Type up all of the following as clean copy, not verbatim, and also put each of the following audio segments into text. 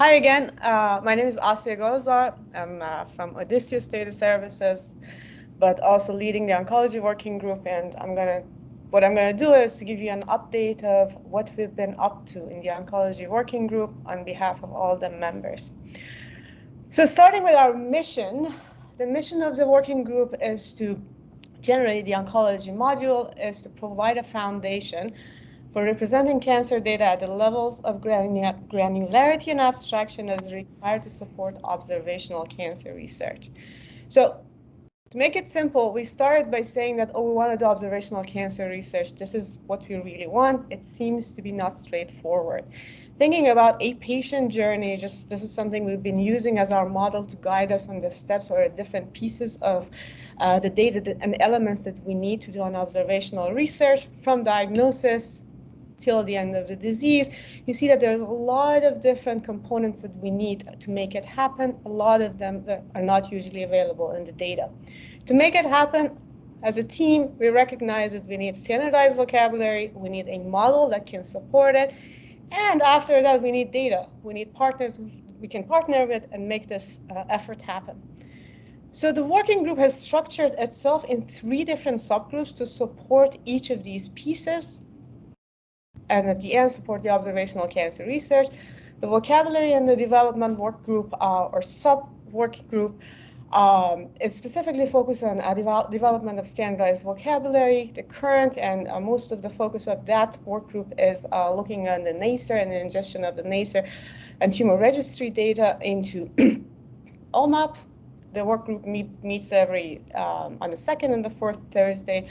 Hi again, my name is Asieh Golozar. I'm from OHDSI Data Services, but also leading the Oncology Working Group. And what I'm gonna do is to give you an update of what we've been up to in the Oncology Working Group on behalf of all the members. So starting with our mission, the mission of the working group is to generate the oncology module, is to provide a foundation for representing cancer data at the levels of granularity and abstraction that is required to support observational cancer research. So to make it simple, we started by saying that, we want to do observational cancer research. This is what we really want. It seems to be not straightforward. Thinking about a patient journey, this is something we've been using as our model to guide us on the steps or different pieces of the data and elements that we need to do on observational research, from diagnosis till the end of the disease. You see that there's a lot of different components that we need to make it happen. A lot of them that are not usually available in the data. To make it happen, as a team, we recognize that we need standardized vocabulary, we need a model that can support it, and after that, we need data. We need partners we can partner with and make this effort happen. So the working group has structured itself in 3 different subgroups to support each of these pieces, and at the end support the observational cancer research. The vocabulary and the development work group or sub-work group is specifically focused on development of standardized vocabulary. The current and most of the focus of that work group is looking at the NACER and the ingestion of the NACER and tumor registry data into OMAP. The work group meets every on the 2nd and the 4th Thursday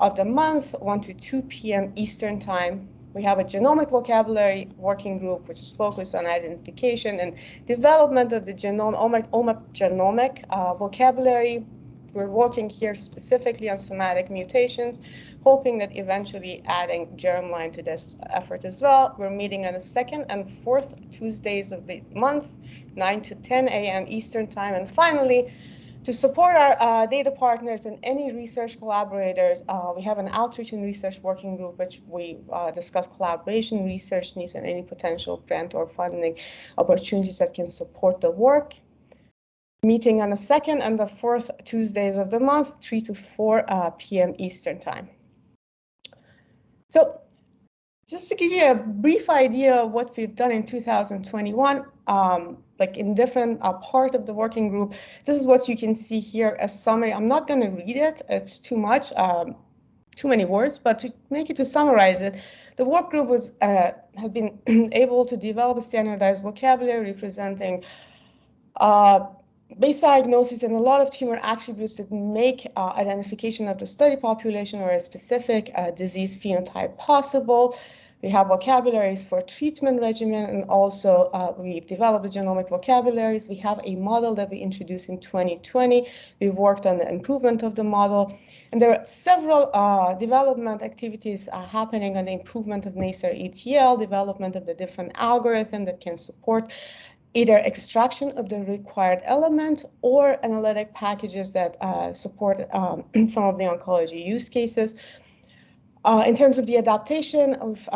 of the month, 1 to 2 p.m. Eastern Time. We have a genomic vocabulary working group, which is focused on identification and development of the OMAP genomic vocabulary. We're working here specifically on somatic mutations, hoping that eventually adding germline to this effort as well. We're meeting on the 2nd and 4th Tuesdays of the month, 9 to 10 a.m. Eastern Time. And finally, to support our data partners and any research collaborators, we have an outreach and research working group, which we discuss collaboration, research needs, and any potential grant or funding opportunities that can support the work. Meeting on the 2nd and the 4th Tuesdays of the month, 3 to 4 p.m. Eastern Time. So just to give you a brief idea of what we've done in 2021, like in different part of the working group, this is what you can see here as summary. I'm not going to read it, it's too much, too many words, but to summarize it, the work group have been able to develop a standardized vocabulary representing base diagnosis and a lot of tumor attributes that make identification of the study population or a specific disease phenotype possible. We have vocabularies for treatment regimen, and also we've developed the genomic vocabularies. We have a model that we introduced in 2020. We've worked on the improvement of the model, and there are several development activities happening on the improvement of NACER ETL, development of the different algorithm that can support either extraction of the required element or analytic packages that support some of the oncology use cases. In terms of the adaptation, we've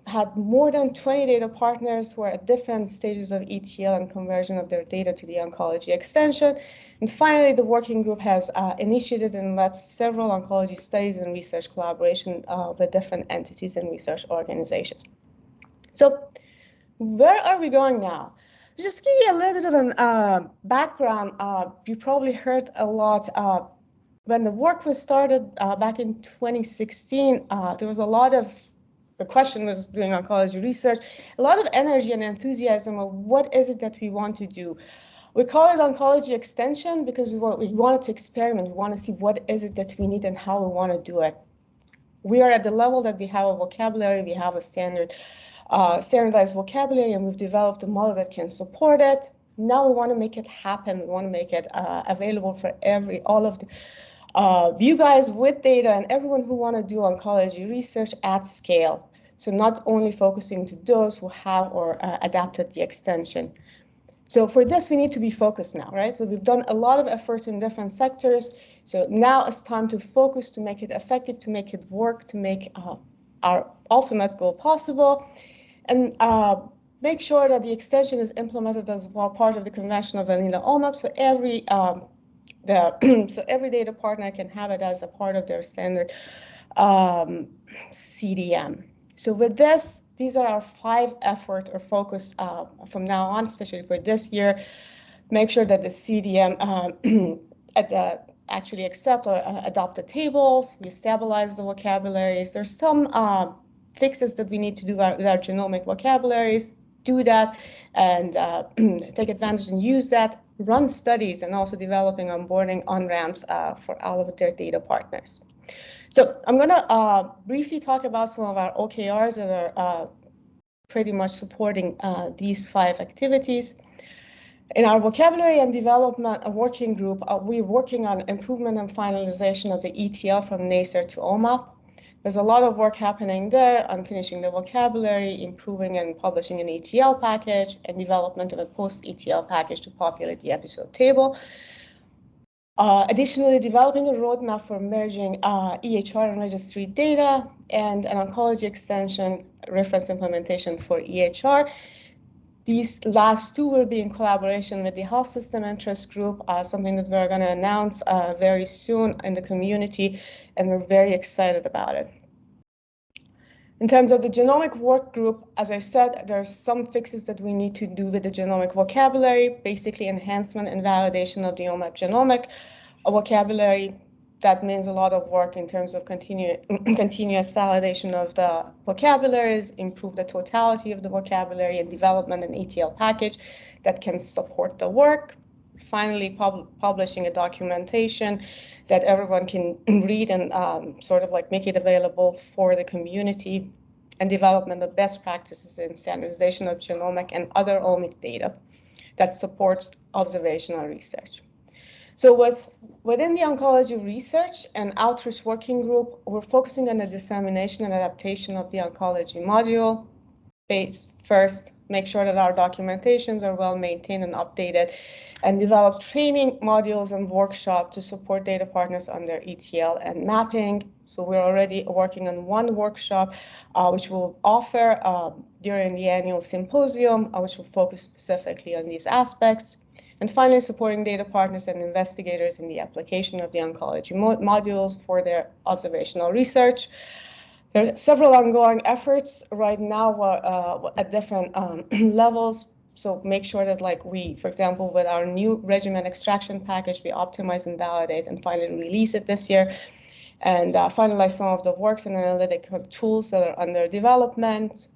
had more than 20 data partners who are at different stages of ETL and conversion of their data to the oncology extension. And finally, the working group has initiated and led several oncology studies and research collaboration with different entities and research organizations. So where are we going now? Just to give you a little bit of an background, you probably heard a lot when the work was started back in 2016, there was a lot of, the question was doing oncology research, a lot of energy and enthusiasm of what is it that we want to do. We call it oncology extension because we wanted to experiment. We want to see what is it that we need and how we want to do it. We are at the level that we have a vocabulary, we have a standardized vocabulary, and we've developed a model that can support it. Now we want to make it happen. We want to make it available for all of the you guys with data and everyone who want to do oncology research at scale. So not only focusing to those who have or adapted the extension. So for this, we need to be focused now, right? So we've done a lot of efforts in different sectors. So now it's time to focus, to make it effective, to make it work, to make our ultimate goal possible. And make sure that the extension is implemented as well part of the conventional vanilla OMAP, so every so every data partner can have it as a part of their standard CDM. So with this, these are our 5 effort or focus from now on, especially for this year. Make sure that the CDM actually accept or adopt the tables. We stabilize the vocabularies. There's some fixes that we need to do with our genomic vocabularies. Do that and take advantage and use that. Run studies and also developing onboarding on-ramps for all of their data partners. So I'm going to briefly talk about some of our OKRs that are pretty much supporting these 5 activities. In our vocabulary and development working group, we're working on improvement and finalization of the ETL from NACER to OMAP. There's a lot of work happening there on finishing the vocabulary, improving and publishing an ETL package, and development of a post-ETL package to populate the episode table. Additionally, developing a roadmap for merging EHR and registry data and an oncology extension reference implementation for EHR. These last 2 will be in collaboration with the Health System Interest Group, something that we're going to announce very soon in the community, and we're very excited about it. In terms of the genomic work group, as I said, there are some fixes that we need to do with the genomic vocabulary, basically enhancement and validation of the OMAP genomic vocabulary. That means a lot of work in terms of continuous validation of the vocabularies, improve the totality of the vocabulary, and development an ETL package that can support the work. Finally, publishing a documentation that everyone can read and sort of like make it available for the community, and development of best practices in standardization of genomic and other omic data that supports observational research. So within the Oncology Research and Outreach Working Group, we're focusing on the dissemination and adaptation of the oncology module. First, make sure that our documentations are well maintained and updated, and develop training modules and workshops to support data partners on their ETL and mapping. So we're already working on 1 workshop, which we'll offer during the annual symposium, which will focus specifically on these aspects. And finally, supporting data partners and investigators in the application of the oncology modules for their observational research. There are several ongoing efforts right now at different levels. So make sure that for example, with our new regimen extraction package, we optimize and validate and finally release it this year. And finalize some of the works and analytical tools that are under development.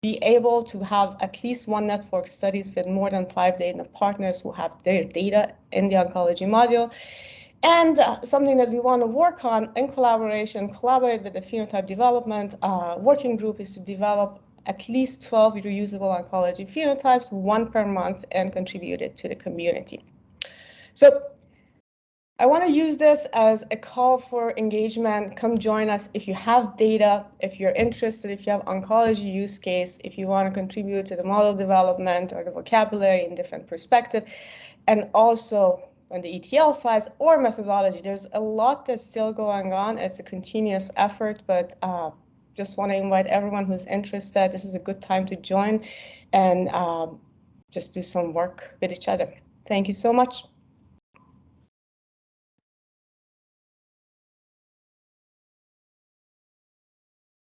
Be able to have at least 1 network studies with more than 5 data partners who have their data in the oncology module. And something that we want to work on in collaborate with the phenotype development working group is to develop at least 12 reusable oncology phenotypes, 1 per month, and contribute it to the community. So I want to use this as a call for engagement. Come join us if you have data, if you're interested, if you have oncology use case, if you want to contribute to the model development or the vocabulary in different perspective, and also on the ETL size or methodology. There's a lot that's still going on. It's a continuous effort, but just want to invite everyone who's interested. This is a good time to join and just do some work with each other. Thank you so much.